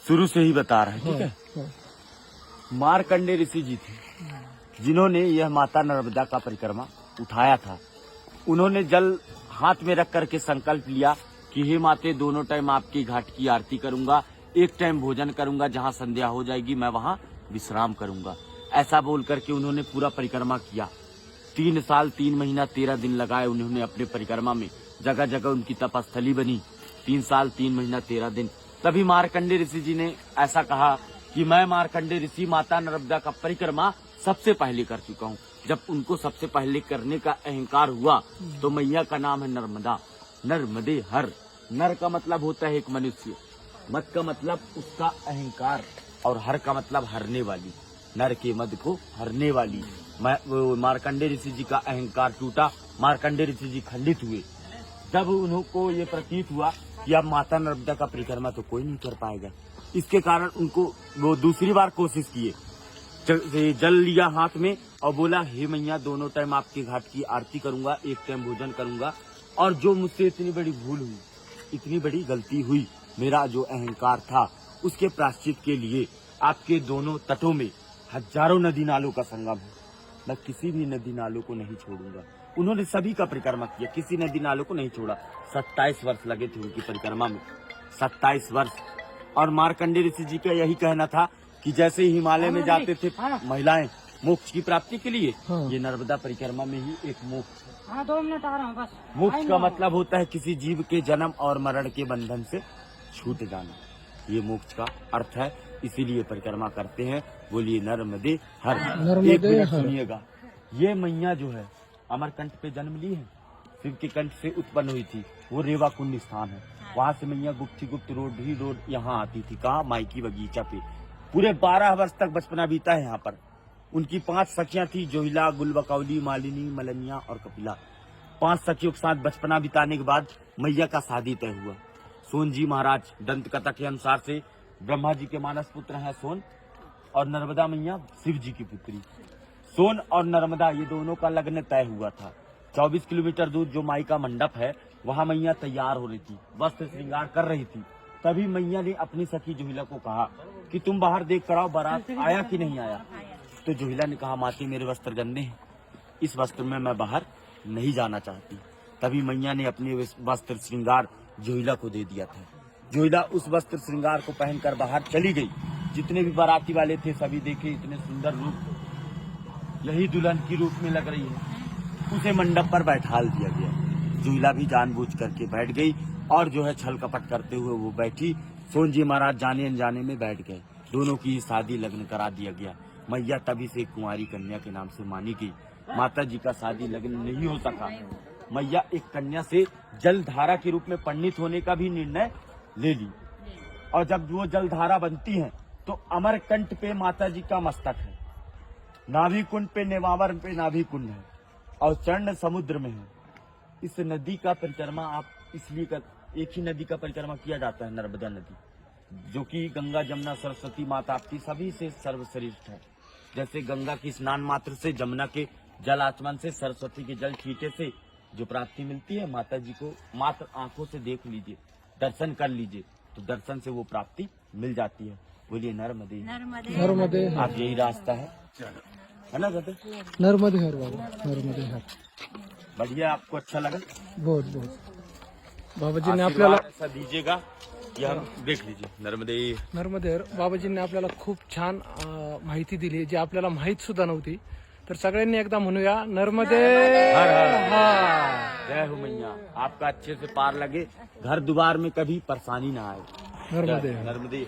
शुरू से ही बता रहे हैं, ठीक है। मार्कंडेय ऋषि जी थे जिन्होंने यह माता नर्मदा का परिक्रमा उठाया था। उन्होंने जल हाथ में रख करके संकल्प लिया कि हे माते, दोनों टाइम आपकी घाट की आरती करूंगा, एक टाइम भोजन करूंगा, जहां संध्या हो जाएगी मैं वहां विश्राम करूंगा। ऐसा बोल करके उन्होंने पूरा परिक्रमा किया। 3 साल 3 महीना 13 दिन लगाए उन्होंने अपने परिक्रमा में, जगह जगह उनकी तपस्थली बनी। 3 साल 3 महीना 13 दिन। तभी मार्कंडेय ऋषि जी ने ऐसा कहा कि मैं मार्कंडेय ऋषि माता नर्मदा का परिक्रमा सबसे पहले कर चुका हूँ। जब उनको सबसे पहले करने का अहंकार हुआ तो मैया का नाम है नर्मदा, नर्मदे हर। नर का मतलब होता है एक मनुष्य, मत का मतलब उसका अहंकार, और हर का मतलब हरने वाली, नर के मद को हरने वाली। मार्कंडेय ऋषि जी का अहंकार टूटा, मार्कंडेय ऋषि जी खंडित हुए। जब उनको ये प्रतीत हुआ कि अब माता नर्मदा का परिक्रमा तो कोई नहीं कर पाएगा, इसके कारण उनको वो दूसरी बार कोशिश किए। जल लिया हाथ में और बोला, हे मैया, दोनों टाइम आपके घाट की आरती करूंगा, एक टाइम भोजन करूंगा, और जो मुझसे इतनी बड़ी भूल हुई, इतनी बड़ी गलती हुई, मेरा जो अहंकार था, उसके प्रायश्चित के लिए आपके दोनों तटों में हजारों नदी नालों का संगम है, मैं किसी भी नदी नालों को नहीं छोड़ूंगा। उन्होंने सभी का परिक्रमा किया, किसी नदी नालों को नहीं छोड़ा। 27 वर्ष लगे थे उनकी परिक्रमा में, 27 वर्ष। और मार्कंडेय ऋषि जी का यही कहना था कि जैसे हिमालय में जाते थे महिलाएं मोक्ष की प्राप्ति के लिए, ये नर्मदा परिक्रमा में ही एक मोक्ष है। 2 मिनट आ रहा हूँ बस। मोक्ष का मतलब होता है किसी जीव के जन्म और मरण के बंधन से छूट जाना, ये मोक्ष का अर्थ है। इसीलिए परिक्रमा करते हैं। बोलिए नर्मदे हर। एक मिनट सुनिएगा, ये मैया जो है अमरकंठ पे जन्म ली है, शिव के कंठ से उत्पन्न हुई थी। वो रेवा कुंड स्थान है, वहाँ से मैया गुप्त रोड यहाँ आती थी। कहाँ? माइकी बगीचा पे। पूरे 12 वर्ष तक बचपना बीता है यहाँ पर। उनकी 5 सखियां थी, जोहिला, गुलबकौली, मालिनी, मलनिया और कपिला। 5 सखियों के साथ बचपना बिताने के बाद मैया का शादी तय हुआ। सोन जी महाराज, दंत कथा के अनुसार से ब्रह्मा जी के मानस पुत्र हैं सोन, और नर्मदा मैया शिव जी की पुत्री। सोन और नर्मदा ये दोनों का लग्न तय हुआ था। 24 किलोमीटर दूर जो माई का मंडप है, वहाँ मैया तैयार हो रही थी, वस्त्र श्रृंगार कर रही थी। तभी मैया ने अपनी सखी जोहिला को कहा कि तुम बाहर देख कर आओ, बारात आया कि नहीं आया। तो जोहिला ने कहा, माती मेरे वस्त्र गंदे हैं, इस वस्त्र में मैं बाहर नहीं जाना चाहती। तभी मैया ने अपने वस्त्र श्रृंगार जोहिला को दे दिया था। जोहिला उस वस्त्र श्रृंगार को पहनकर बाहर चली गई। जितने भी बाराती वाले थे सभी देखे, इतने सुंदर रूप, यही दुल्हन की रूप में लग रही है। उसे मंडप पर बैठाल दिया गया। जोहिला भी जानबूझ करके बैठ गई, और जो है छल कपट करते हुए वो बैठी। सोन जी महाराज जाने अनजाने में बैठ गए। दोनों की शादी लग्न करा दिया गया। मैया तभी से कुंवारी कन्या के नाम से मानी गई। माता जी का शादी लग्न नहीं हो सका। मैया एक कन्या से जलधारा के रूप में पंडित होने का भी निर्णय ले ली, और जब वो जलधारा बनती है तो अमरकंठ पे माता जी का मस्तक है, नाभि कुंड पे, नेमावर पे नाभि कुंड है, और चरण समुद्र में है। इस नदी का परिक्रमा आप इसलिए एक ही नदी का परिक्रमा किया जाता है, नर्मदा नदी, जो कि गंगा, जमुना, सरस्वती माता आपकी सभी से सर्वश्रेष्ठ है। जैसे गंगा की स्नान मात्र से, जमुना के जल आचमन से, सरस्वती के जल छींटे से जो प्राप्ति मिलती है, माता जी को मात्र आंखों से देख लीजिए, दर्शन कर लीजिए, तो दर्शन से वो प्राप्ति मिल जाती है। बोलिए नर्मदे नर्मदे। आप, यही रास्ता है ना दादा? नर्मदे हर बाबा, नर्मदे हर। बढ़िया, आपको अच्छा लगा? बहुत बहुत। बाबाजींनी आपल्याला ऐसा दीजिएगा कि हम देख लीजिए। नर्मदे हर बाबाजींनी आपल्याला खूप छान माहिती दिली, जी आपल्याला माहित सुद्धा नव्हती। तर सगळ्यांनी एकदा म्हणूया, नर्मदे हर हर। जय हो मैया, आपका अच्छे से पार लगे, घर द्वार में कभी परेशानी ना आए। नर्मदे। नर्मदे।